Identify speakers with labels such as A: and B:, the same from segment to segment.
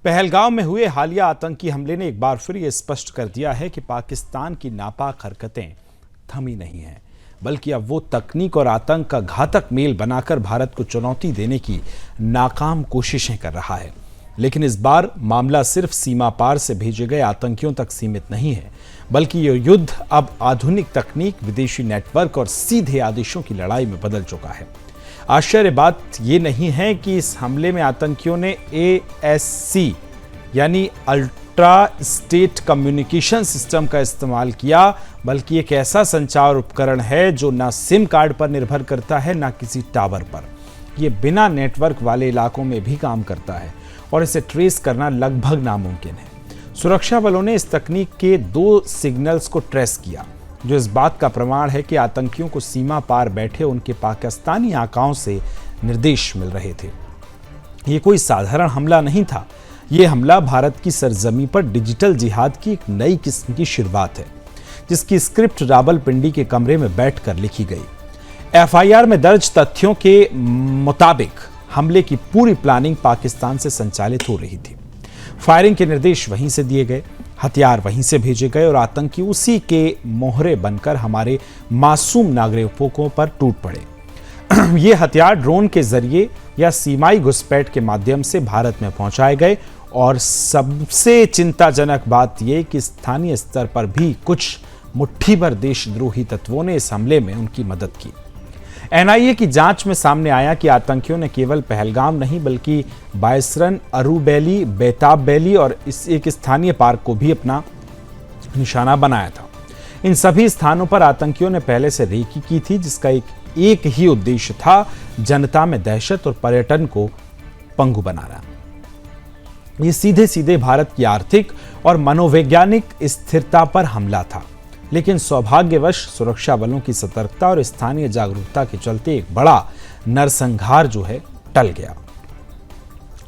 A: पहलगाम में हुए हालिया आतंकी हमले ने एक बार फिर ये स्पष्ट कर दिया है कि पाकिस्तान की नापाक हरकतें थमी नहीं हैं, बल्कि अब वो तकनीक और आतंक का घातक मेल बनाकर भारत को चुनौती देने की नाकाम कोशिशें कर रहा है। लेकिन इस बार मामला सिर्फ सीमा पार से भेजे गए आतंकियों तक सीमित नहीं है, बल्कि ये युद्ध अब आधुनिक तकनीक, विदेशी नेटवर्क और सीधे आदेशों की लड़ाई में बदल चुका है। आश्चर्य बात ये नहीं है कि इस हमले में आतंकियों ने ASC यानी अल्ट्रा स्टेट कम्युनिकेशन सिस्टम का इस्तेमाल किया, बल्कि एक ऐसा संचार उपकरण है जो ना सिम कार्ड पर निर्भर करता है, ना किसी टावर पर। ये बिना नेटवर्क वाले इलाकों में भी काम करता है और इसे ट्रेस करना लगभग नामुमकिन है। सुरक्षा बलों ने इस तकनीक के 2 सिग्नल्स को ट्रेस किया, जो इस बात का प्रमाण है कि आतंकियों को सीमा पार बैठे उनके पाकिस्तानी आकाओं से निर्देश मिल रहे थे। ये कोई साधारण हमला नहीं था। ये हमला भारत की सरजमी पर डिजिटल जिहाद की एक नई किस्म की शुरुआत है, जिसकी स्क्रिप्ट रावलपिंडी के कमरे में बैठकर लिखी गई। FIR में दर्ज तथ्यों के मुताबिक हमले की पूरी प्लानिंग पाकिस्तान से संचालित हो रही थी। फायरिंग के निर्देश वहीं से दिए गए, हथियार वहीं से भेजे गए और आतंकी उसी के मोहरे बनकर हमारे मासूम नागरिकों पर टूट पड़े। ये हथियार ड्रोन के जरिए या सीमाई घुसपैठ के माध्यम से भारत में पहुंचाए गए और सबसे चिंताजनक बात यह कि स्थानीय स्तर पर भी कुछ मुट्ठी भर देशद्रोही तत्वों ने इस हमले में उनकी मदद की। NIA की जांच में सामने आया कि आतंकियों ने केवल पहलगाम नहीं बल्कि बायसरन, अरूबैली, बेताब वैली और इस एक स्थानीय पार्क को भी अपना निशाना बनाया था। इन सभी स्थानों पर आतंकियों ने पहले से रेकी की थी, जिसका एक ही उद्देश्य था, जनता में दहशत और पर्यटन को पंगु बनाना। ये सीधे सीधे भारत की आर्थिक और मनोवैज्ञानिक स्थिरता पर हमला था, लेकिन सौभाग्यवश सुरक्षा बलों की सतर्कता और स्थानीय जागरूकता के चलते एक बड़ा नरसंहार जो है टल गया।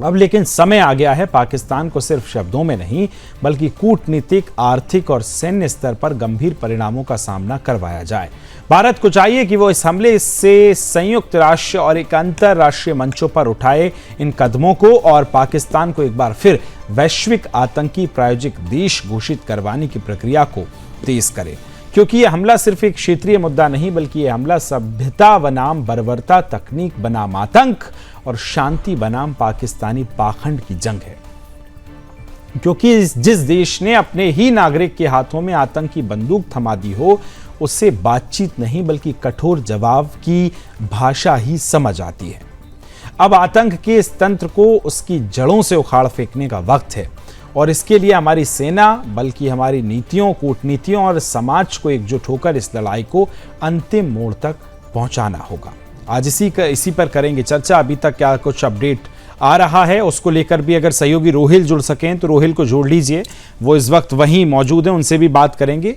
A: अब लेकिन समय आ गया है पाकिस्तान को सिर्फ शब्दों में नहीं बल्कि कूटनीतिक, आर्थिक और सैन्य स्तर पर गंभीर परिणामों का सामना करवाया जाए। भारत को चाहिए कि वो इस हमले से संयुक्त राष्ट्र और एक अंतरराष्ट्रीय मंचों पर उठाए इन कदमों को और पाकिस्तान को एक बार फिर वैश्विक आतंकी प्रायोजित देश घोषित करवाने की प्रक्रिया को तेज करे, क्योंकि यह हमला सिर्फ एक क्षेत्रीय मुद्दा नहीं बल्कि यह हमला सभ्यता बनाम बर्बरता, तकनीक बनाम आतंक और शांति बनाम पाकिस्तानी पाखंड की जंग है। क्योंकि जिस देश ने अपने ही नागरिक के हाथों में आतंकी बंदूक थमा दी हो, उससे बातचीत नहीं बल्कि कठोर जवाब की भाषा ही समझ आती है। अब आतंक के इस तंत्र को उसकी जड़ों से उखाड़ फेंकने का वक्त है और इसके लिए हमारी सेना बल्कि हमारी नीतियों, कूटनीतियों और समाज को एकजुट होकर इस लड़ाई को अंतिम मोड़ तक पहुंचाना होगा। आज इसी पर करेंगे चर्चा। अभी तक क्या कुछ अपडेट आ रहा है उसको लेकर भी अगर सहयोगी रोहिल जुड़ सकें तो रोहिल को जोड़ लीजिए, वो इस वक्त वहीं मौजूद हैं, उनसे भी बात करेंगे।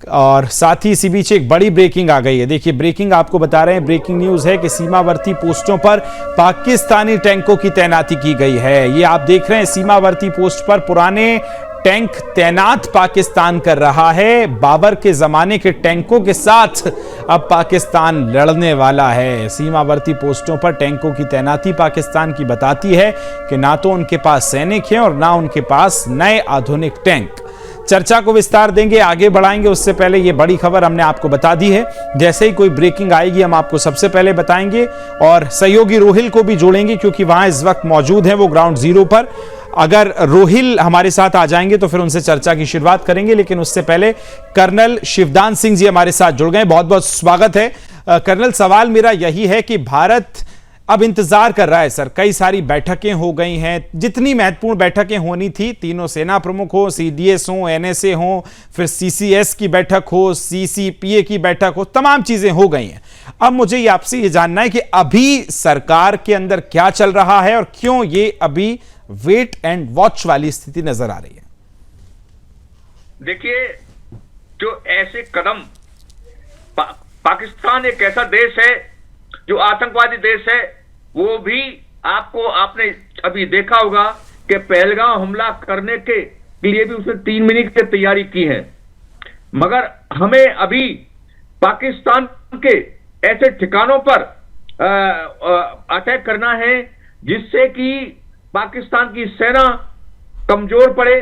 A: और साथ ही इसी बीच एक बड़ी ब्रेकिंग आ गई है। देखिए, ब्रेकिंग आपको बता रहे हैं, ब्रेकिंग न्यूज है कि सीमावर्ती पोस्टों पर पाकिस्तानी टैंकों की तैनाती की गई है। ये आप देख रहे हैं, सीमावर्ती पोस्ट पर पुराने टैंक तैनात पाकिस्तान कर रहा है। बाबर के जमाने के टैंकों के साथ अब पाकिस्तान लड़ने वाला है। सीमावर्ती पोस्टों पर टैंकों की तैनाती पाकिस्तान की बताती है कि ना तो उनके पास सैनिक हैं और ना उनके पास नए आधुनिक टैंक। चर्चा को विस्तार देंगे, आगे बढ़ाएंगे, उससे पहले ये बड़ी खबर हमने आपको बता दी है। जैसे ही कोई ब्रेकिंग आएगी हम आपको सबसे पहले बताएंगे और सहयोगी रोहिल को भी जोड़ेंगे क्योंकि वहां इस वक्त मौजूद है वो ग्राउंड जीरो पर। अगर रोहिल हमारे साथ आ जाएंगे तो फिर उनसे चर्चा की शुरुआत करेंगे, लेकिन उससे पहले कर्नल शिवदान सिंह जी हमारे साथ जुड़ गए। बहुत बहुत स्वागत है कर्नल। सवाल मेरा यही है कि भारत अब इंतजार कर रहा है सर, कई सारी बैठकें हो गई हैं, जितनी महत्वपूर्ण बैठकें होनी थी, तीनों सेना प्रमुख हो, CDS हो, NSA हो, फिर CCS की बैठक हो, CCPA की बैठक हो, तमाम चीजें हो गई हैं। अब मुझे ये आपसे ये जानना है कि अभी सरकार के अंदर क्या चल रहा है और क्यों ये अभी वेट एंड वॉच वाली स्थिति नजर आ रही है।
B: देखिए, जो ऐसे कदम पाकिस्तान एक ऐसा देश है जो आतंकवादी देश है, वो भी आपने अभी देखा होगा कि पहलगाम हमला करने के लिए भी उसने 3 मिनट की तैयारी की है। मगर हमें अभी पाकिस्तान के ऐसे ठिकानों पर अटैक करना है जिससे कि पाकिस्तान की सेना कमजोर पड़े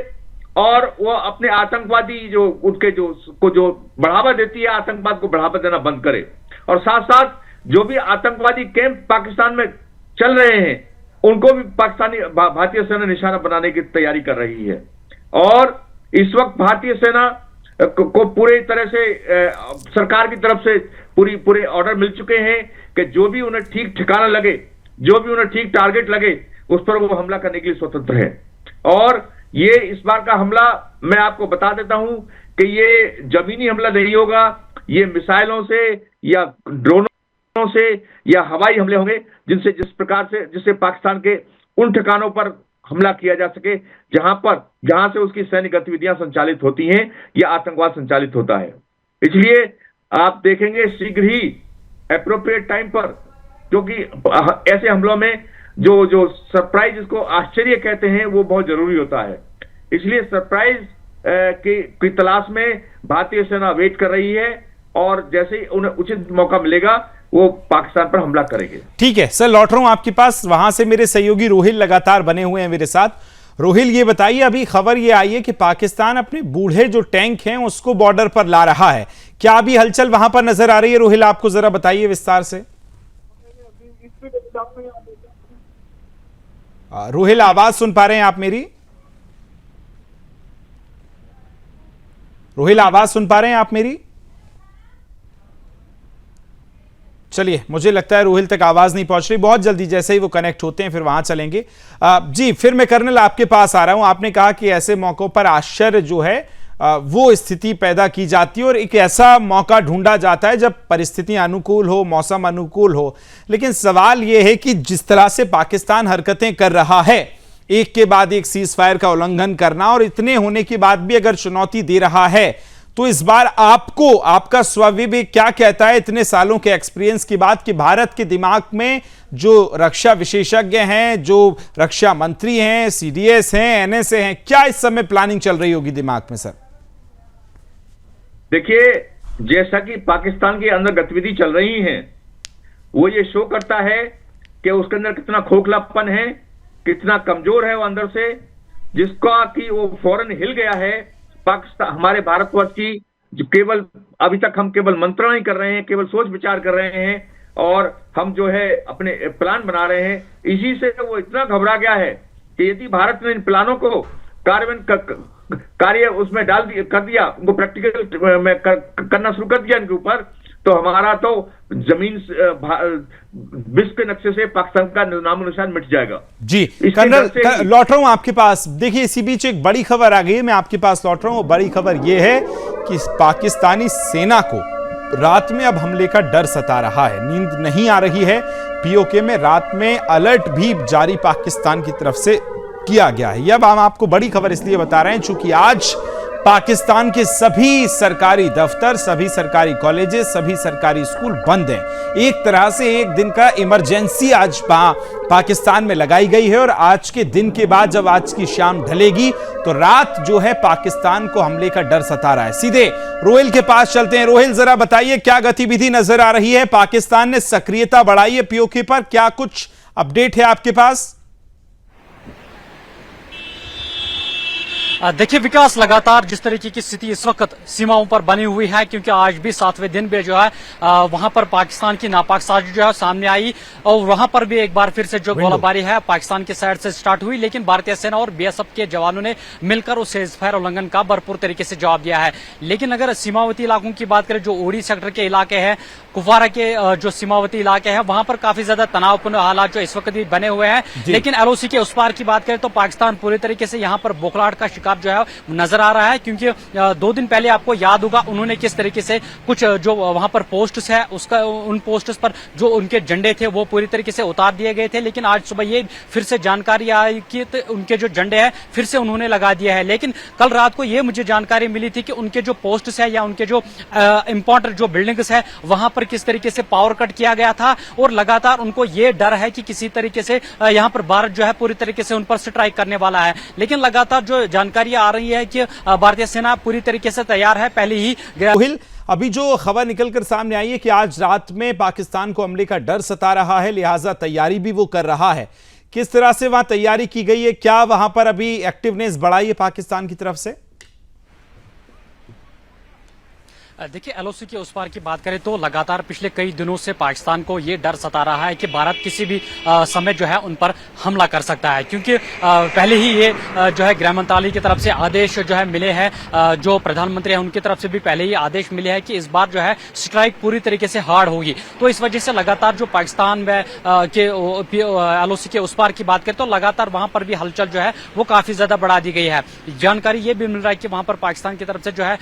B: और वो अपने आतंकवादी जो उनके जो बढ़ावा देती है, आतंकवाद को बढ़ावा देना बंद करे। और साथ साथ जो भी आतंकवादी कैंप पाकिस्तान में चल रहे हैं उनको भी भारतीय सेना निशाना बनाने की तैयारी कर रही है। और इस वक्त भारतीय सेना को पूरी तरह से सरकार की तरफ से पूरे ऑर्डर मिल चुके हैं कि जो भी उन्हें ठीक ठिकाना लगे, जो भी उन्हें ठीक टारगेट लगे, उस पर वो हमला करने के लिए स्वतंत्र है। और ये इस बार का हमला मैं आपको बता देता हूं कि ये जमीनी हमला नहीं होगा, ये मिसाइलों से या ड्रोनों से या हवाई हमले होंगे जिससे पाकिस्तान के उन ठिकानों पर हमला किया जा सके जहां से उसकी सैन्य गतिविधियां संचालित होती हैं या आतंकवाद संचालित होता है। इसलिए आप देखेंगे शीघ्र ही एप्रोप्रिएट टाइम पर, क्योंकि ऐसे हमलों में जो सरप्राइज, जिसको आश्चर्य कहते हैं, वो बहुत जरूरी होता है। इसलिए सरप्राइज की तलाश में भारतीय सेना वेट कर रही है और जैसे ही उन्हें उचित मौका मिलेगा वो पाकिस्तान पर हमला करेंगे।
A: ठीक है सर, लौट रहा हूं आपके पास। वहां से मेरे सहयोगी रोहिल लगातार बने हुए हैं मेरे साथ। रोहिल, ये बताइए, अभी खबर ये आई है कि पाकिस्तान अपने बूढ़े जो टैंक हैं उसको बॉर्डर पर ला रहा है। क्या अभी हलचल वहां पर नजर आ रही है? रोहिल, आपको जरा बताइए विस्तार से। रोहिल, आवाज सुन पा रहे हैं आप मेरी? रोहिल, आवाज सुन पा रहे हैं आप मेरी? चलिए, मुझे लगता है रोहिल तक आवाज नहीं पहुंच रही। बहुत जल्दी जैसे ही वो कनेक्ट होते हैं फिर वहां चलेंगे। जी, फिर मैं कर्नल आपके पास आ रहा हूं। आपने कहा कि ऐसे मौकों पर आश्चर्य जो है वो स्थिति पैदा की जाती है और एक ऐसा मौका ढूंढा जाता है जब परिस्थितियां अनुकूल हो, मौसम अनुकूल हो। लेकिन सवाल यह है कि जिस तरह से पाकिस्तान हरकतें कर रहा है, एक के बाद एक सीज फायर का उल्लंघन करना, और इतने होने के बाद भी अगर चुनौती दे रहा है, तो इस बार आपका स्वविवेक क्या कहता है इतने सालों के एक्सपीरियंस के बाद कि भारत के दिमाग में जो रक्षा विशेषज्ञ हैं, जो रक्षा मंत्री हैं, सीडीएस हैं, एनएसए हैं, क्या इस समय प्लानिंग चल रही होगी दिमाग में सर?
B: देखिए, जैसा कि पाकिस्तान के अंदर गतिविधि चल रही है वो ये शो करता है कि उसके अंदर कितना खोखलापन है, कितना कमजोर है वो अंदर से, जिसका कि वो फौरन हिल गया है। पाकिस्तान, हमारे भारतवर्ष की जो केवल अभी तक हम केवल मंत्रणा ही कर रहे हैं, केवल सोच विचार कर रहे हैं और हम जो है अपने प्लान बना रहे हैं। इसी से वो इतना घबरा गया है कि यदि भारत ने इन प्लानों को कार्य उसमें कर दिया, उनको प्रैक्टिकल में करना शुरू कर दिया इनके ऊपर, तो हमारा तो जमीन विश्व के नक्शे से पाकिस्तान का नामो निशान मिट जाएगा।
A: जी कर्नल, लौट रहा हूं आपके पास। देखिए, इसी बीच एक बड़ी खबर आ गई है, मैं आपके पास लौट रहा हूं। बड़ी खबर यह है कि पाकिस्तानी सेना को रात में अब हमले का डर सता रहा है, नींद नहीं आ रही है। पीओके में रात में अलर्ट भी जारी पाकिस्तान की तरफ से किया गया है। यह हम आपको बड़ी खबर इसलिए बता रहे हैं चूंकि आज पाकिस्तान के सभी सरकारी दफ्तर, सभी सरकारी कॉलेजेस, सभी सरकारी स्कूल बंद हैं। एक तरह से एक दिन का इमरजेंसी आज पाकिस्तान में लगाई गई है और आज के दिन के बाद जब आज की शाम ढलेगी तो रात जो है पाकिस्तान को हमले का डर सता रहा है। सीधे रोहिल के पास चलते हैं। रोहिल, जरा बताइए क्या गतिविधि नजर आ रही है? पाकिस्तान ने सक्रियता बढ़ाई है पीओके पर, क्या कुछ अपडेट है आपके पास?
C: देखिए विकास, लगातार जिस तरीके की स्थिति इस वक्त सीमाओं पर बनी हुई है, क्योंकि आज भी 7वें दिन भी जो है वहां पर पाकिस्तान की नापाक साजिश जो है सामने आई और वहां पर भी एक बार फिर से जो गोलाबारी है पाकिस्तान की साइड से स्टार्ट हुई, लेकिन भारतीय सेना और बीएसएफ के जवानों ने मिलकर उस सीज फायर उल्लंघन का भरपूर तरीके से जवाब दिया है। लेकिन अगर सीमावर्ती इलाकों की बात करें, जो उड़ी सेक्टर के इलाके हैं, कुपवारा के जो सीमावर्ती इलाके हैं, वहां पर काफी ज्यादा तनावपूर्ण हालात जो इस वक्त भी बने हुए हैं। लेकिन एलओसी के उस पार की बात करें तो पाकिस्तान पूरी तरीके से यहाँ पर बोखलाहट का शिकार जो है नजर आ रहा है, क्योंकि 2 दिन पहले आपको याद होगा उन्होंने किस तरीके से कुछ जो वहां पर पोस्ट्स है उसका उन पोस्ट्स पर जो उनके झंडे थे वो पूरी तरीके से उतार दिए गए थे। लेकिन आज सुबह ये फिर से जानकारी आई कि उनके जो झंडे हैं फिर से उन्होंने लगा दिया है। लेकिन कल रात को ये मुझे जानकारी मिली थी कि उनके जो पोस्ट्स है या उनके जो इंपॉर्टेंट जो बिल्डिंग्स है वहां पर किस तरीके से पावर कट किया गया था और लगातार उनको ये डर है कि किसी तरीके से यहाँ पर भारत जो है पूरी तरीके से उन पर स्ट्राइक करने वाला है। लेकिन लगातार जो जानकारी आ रही है कि भारतीय सेना पूरी तरीके से तैयार है। पहले ही
A: रोहिल, अभी जो खबर निकलकर सामने आई है कि आज रात में पाकिस्तान को हमले का डर सता रहा है, लिहाजा तैयारी भी वो कर रहा है। किस तरह से वहां तैयारी की गई है, क्या वहां पर अभी एक्टिवनेस बढ़ाई है पाकिस्तान की तरफ से?
C: देखिए, एलओसी के उस पार की बात करें तो लगातार पिछले कई दिनों से पाकिस्तान को ये डर सता रहा है कि भारत किसी भी समय जो है उन पर हमला कर सकता है, क्योंकि पहले ही ये जो है गृह मंत्रालय की तरफ से आदेश जो है मिले हैं, जो प्रधानमंत्री हैं उनकी तरफ से भी पहले ही आदेश मिले हैं कि इस बार जो है स्ट्राइक पूरी तरीके से हार्ड होगी। तो इस वजह से लगातार जो पाकिस्तान में के एलओसी के उस पार की बात करें तो लगातार वहां पर भी हलचल जो है वो काफी ज्यादा बढ़ा दी गई है। जानकारी ये भी मिल रहा है कि वहां पर पाकिस्तान की तरफ से जो है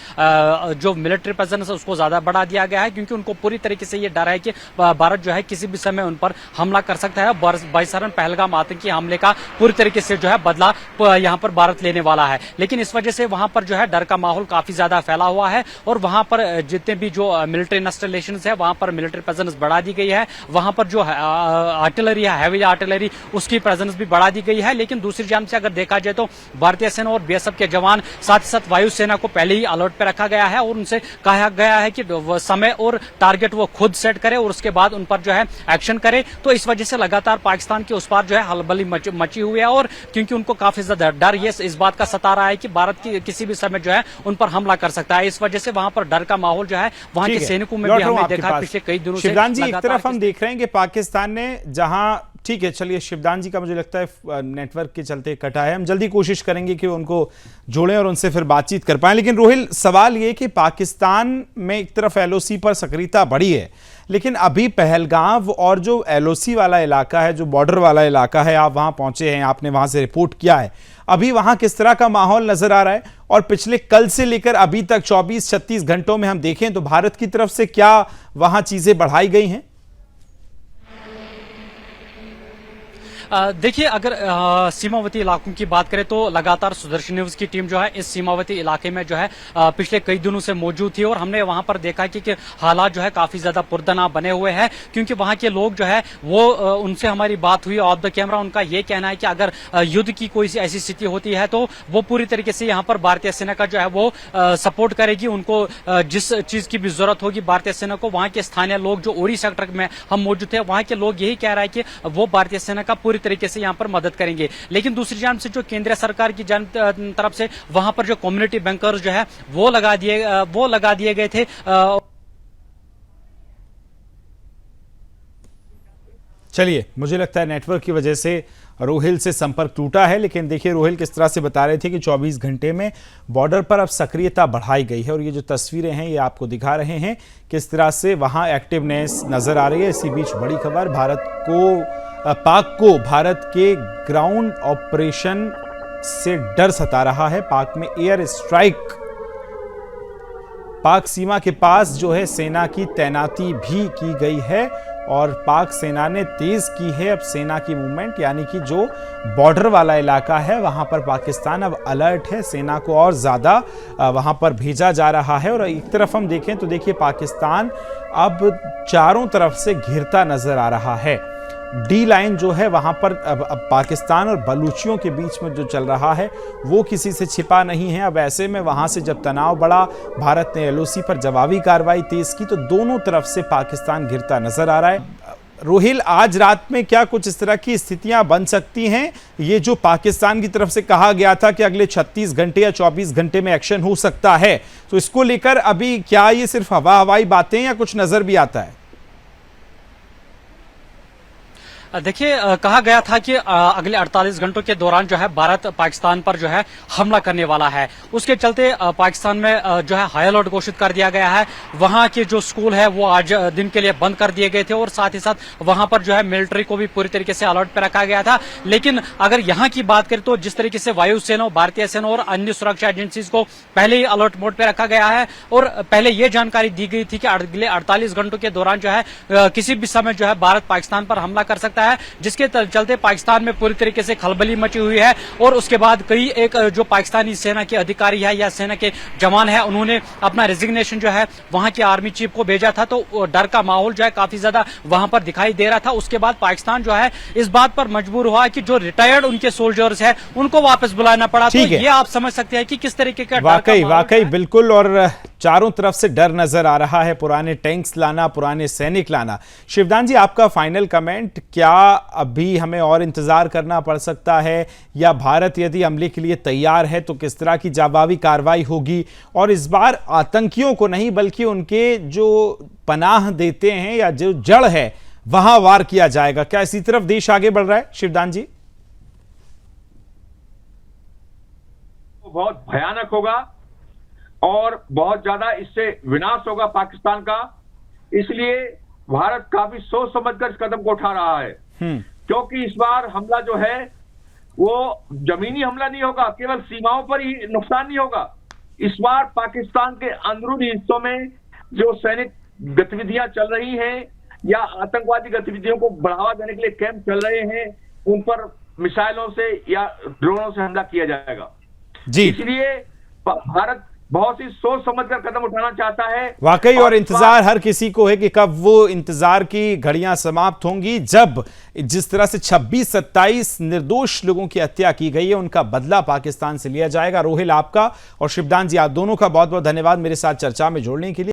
C: जो मिलिट्री उसको ज्यादा बढ़ा दिया गया है, क्योंकि उनको पूरी तरीके से ये डर है कि भारत जो है किसी भी समय उन पर हमला कर सकता है। 22 पहलगाम आतंकी हमले का पूरी तरीके से जो है बदला यहां पर भारत लेने वाला है। लेकिन इस वजह से वहां पर जो है डर का माहौल काफी ज्यादा फैला हुआ है और वहां पर जितने भी जो मिलिट्री इंस्टॉलेशंस है वहां पर मिलिट्री प्रेजेंस बढ़ा दी गई है। वहां पर जो आर्टिलरी है, हैवी आर्टिलरी, उसकी प्रेजेंस भी बढ़ा दी गई है। लेकिन दूसरी जान से अगर देखा जाए तो भारतीय सेना और बीएसएफ के जवान, साथ ही साथ वायुसेना को पहले ही अलर्ट पर रखा गया है और उनसे कहा गया है कि समय और टारगेट वो खुद सेट करे और उसके बाद उन पर जो है एक्शन करे। तो इस वजह से लगातार पाकिस्तान के उस पार जो है हलबली मची हुई है और क्योंकि उनको काफी ज्यादा डर ये इस बात का सता रहा है कि भारत की किसी भी समय जो है उन पर हमला कर सकता है। इस वजह से वहां पर डर का माहौल जो है वहां के सैनिकों में भी हमने देखा पिछले कई दिनों से।
A: शिवदान जी, एक तरफ हम देख रहे हैं कि पाकिस्तान ने जहां, ठीक है चलिए, शिवदान जी का मुझे लगता है नेटवर्क के चलते कटा है, हम जल्दी कोशिश करेंगे कि उनको जोड़ें और उनसे फिर बातचीत कर पाएं। लेकिन रोहिल, सवाल ये कि पाकिस्तान में एक तरफ एलओसी पर सक्रियता बढ़ी है, लेकिन अभी पहलगाम और जो एलओसी वाला इलाका है, जो बॉर्डर वाला इलाका है, आप वहां पहुंचे हैं, आपने वहां से रिपोर्ट किया है, अभी वहां किस तरह का माहौल नजर आ रहा है? और पिछले कल से लेकर अभी तक 24-36 घंटों में हम देखें तो भारत की तरफ से क्या वहां चीजें बढ़ाई गई हैं?
C: देखिए, अगर सीमावर्ती इलाकों की बात करें तो लगातार सुदर्शन न्यूज की टीम जो है इस सीमावर्ती इलाके में जो है पिछले कई दिनों से मौजूद थी और हमने वहां पर देखा कि हालात जो है काफी ज्यादा पुरतनाव बने हुए हैं, क्योंकि वहां के लोग जो है वो उनसे हमारी बात हुई ऑफ द कैमरा। उनका ये कहना है कि अगर युद्ध की कोई ऐसी स्थिति होती है तो वो पूरी तरीके से यहाँ पर भारतीय सेना का जो है वो सपोर्ट करेगी। उनको जिस चीज की भी जरूरत होगी भारतीय सेना को, वहां के स्थानीय लोग जो उरी सेक्टर में हम मौजूद थे वहां के लोग यही कह रहे हैं कि वो भारतीय सेना का पूरी तरीके से यहां पर मदद करेंगे। लेकिन दूसरी जानब से जो केंद्र सरकार की तरफ से वहां पर जो कम्युनिटी बैंकर्स जो है वो लगा दिए गए थे।
A: चलिए, मुझे लगता है नेटवर्क की वजह से रोहिल से संपर्क टूटा है, लेकिन देखिए रोहिल किस तरह से बता रहे थे कि 24 घंटे में बॉर्डर पर अब सक्रियता बढ़ाई गई है और ये जो तस्वीरें हैं ये आपको दिखा रहे हैं किस तरह से वहां एक्टिवनेस नजर आ रही है। इसी बीच बड़ी खबर, पाक को भारत के ग्राउंड ऑपरेशन से डर सता रहा है। पाक में एयर स्ट्राइक, पाक सीमा के पास जो है सेना की तैनाती भी की गई है और पाक सेना ने तेज की है अब सेना की मूवमेंट, यानी कि जो बॉर्डर वाला इलाका है वहां पर पाकिस्तान अब अलर्ट है, सेना को और ज्यादा वहां पर भेजा जा रहा है। और एक तरफ हम देखें तो देखिए पाकिस्तान अब चारों तरफ से घिरता नजर आ रहा है। डी लाइन जो है वहां पर अब पाकिस्तान और बलूचियों के बीच में जो चल रहा है वो किसी से छिपा नहीं है। अब ऐसे में वहां से जब तनाव बढ़ा, भारत ने एलओसी पर जवाबी कार्रवाई तेज की, तो दोनों तरफ से पाकिस्तान घिरता नजर आ रहा है। रोहिल, आज रात में क्या कुछ इस तरह की स्थितियां बन सकती हैं? ये जो पाकिस्तान की तरफ से कहा गया था कि अगले 36 घंटे या 24 घंटे में एक्शन हो सकता है, तो इसको लेकर अभी क्या ये सिर्फ हवाई बातें या कुछ नजर भी आता है?
C: देखिए, कहा गया था कि अगले 48 घंटों के दौरान जो है भारत पाकिस्तान पर जो है हमला करने वाला है। उसके चलते पाकिस्तान में जो है हाई अलर्ट घोषित कर दिया गया है। वहां के जो स्कूल है वो आज दिन के लिए बंद कर दिए गए थे और साथ ही साथ वहां पर जो है मिलिट्री को भी पूरी तरीके से अलर्ट पर रखा गया था। लेकिन अगर यहाँ की बात करें तो जिस तरीके से वायुसेना, भारतीय सेना और अन्य सुरक्षा एजेंसीज को पहले ही अलर्ट मोड पर रखा गया है और पहले ये जानकारी दी गई थी कि अगले 48 घंटों के दौरान जो है किसी भी समय जो है भारत पाकिस्तान पर हमला कर सकता है, जिसके चलते पाकिस्तान में पूरी तरीके से खलबली मची हुई है। और उसके बाद कई एक जो पाकिस्तानी सेना के अधिकारी है या सेना के जवान है उन्होंने अपना रेजिग्नेशन जो है वहां के आर्मी चीफ को भेजा था, तो डर का माहौल जो है काफी ज्यादा वहां पर दिखाई दे रहा था। उसके बाद पाकिस्तान जो है इस बात पर मजबूर हुआ कि जो रिटायर्ड उनके सोल्जर्स है उनको वापस बुलाना पड़ा। तो ये आप समझ सकते हैं कि किस तरीके का
A: वाकई बिल्कुल। और चारों तरफ से डर नजर आ रहा है, पुराने टैंक्स लाना, पुराने सैनिक लाना। शिवदान जी, आपका फाइनल कमेंट, क्या अभी हमें और इंतजार करना पड़ सकता है, या भारत यदि हमले के लिए तैयार है तो किस तरह की जवाबी कार्रवाई होगी? और इस बार आतंकियों को नहीं बल्कि उनके जो पनाह देते हैं या जो जड़ है वहां वार किया जाएगा, क्या इसी तरफ देश आगे बढ़ रहा है शिवदान जी?
B: बहुत भयानक होगा और बहुत ज्यादा इससे विनाश होगा पाकिस्तान का। इसलिए भारत काफी सोच समझकर इस कदम को उठा रहा है, क्योंकि इस बार हमला जो है वो जमीनी हमला नहीं होगा, केवल सीमाओं पर ही नुकसान नहीं होगा। इस बार पाकिस्तान के अंदरूनी हिस्सों में जो सैनिक गतिविधियां चल रही हैं या आतंकवादी गतिविधियों को बढ़ावा देने के लिए कैंप चल रहे हैं, उन पर मिसाइलों से या ड्रोनों से हमला किया जाएगा
A: जी।
B: इसलिए भारत बहुत ही सोच समझकर कदम उठाना चाहता है
A: वाकई। और इंतजार हर किसी को है कि कब वो इंतजार की घड़ियां समाप्त होंगी, जब जिस तरह से 26-27 निर्दोष लोगों की हत्या की गई है उनका बदला पाकिस्तान से लिया जाएगा। रोहिल, आपका और शिवदान जी, आप दोनों का बहुत बहुत धन्यवाद मेरे साथ चर्चा में जोड़ने के लिए।